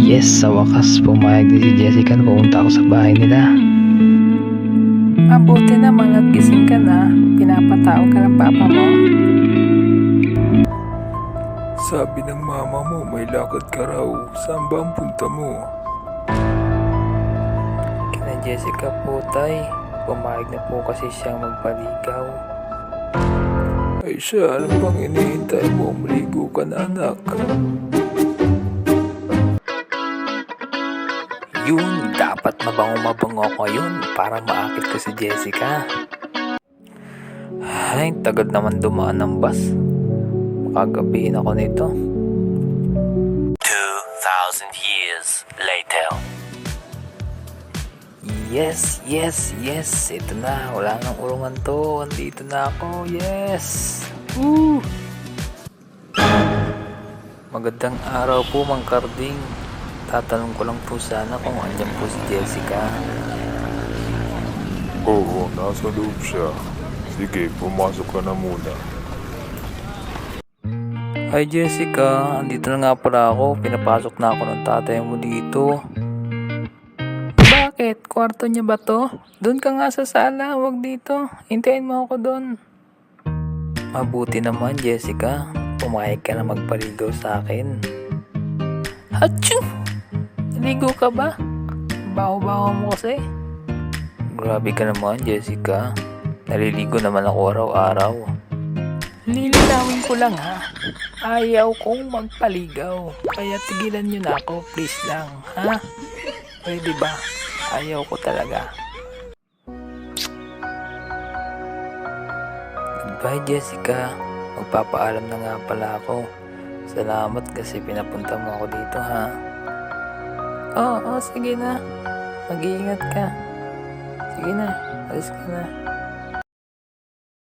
Yes, sa wakas pumayag din si Jessica na pumunta ako sa bahay nila. Mabuti naman at gising ka na. Pinapatao ka ng papa mo. Sabi ng mama mo may lakad ka raw. Saan ba ang punta mo? Kina Jessica po, tay. Pumayag na po kasi siyang magpaligaw. Ay siya, ano bang inihintay mo? Maligo ka na, anak. Yun, dapat mabango ko yun para maakit ko si Jessica. Ay, tagal naman dumaan ng bus. Makagabihin ako nito. 2,000 years later. Yes. Ito na. Wala nang urungan to. Andito na ako. Yes. Woo! Magandang araw po, Mang Karding. Tatanong ko lang po sana kung andyan po si Jessica. Oo, nasa loob siya. Sige, pumasok ka na muna. Hi Jessica, andito na nga pala ako. Pinapasok na ako ng tatay mo dito. Bakit? Kwarto niya ba to? Doon ka nga sa sala, huwag dito. Hintayin mo ako doon. Mabuti naman Jessica, pumayag ka na magpaligaw sa akin. Achoo! Naligo ka ba? Baho-baho mo kasi. Grabe ka naman Jessica. Naliligo naman ako araw-araw. Lilinawin ko lang ha. Ayaw kong magpaligaw. Kaya tigilan nyo na ako, please lang. Ha? Pwede ba? Ayaw ko talaga. Goodbye Jessica. Magpapaalam na nga pala ako. Salamat kasi pinapunta mo ako dito ha. Oo, sige na. Mag-iingat ka. Sige na, alis ka na.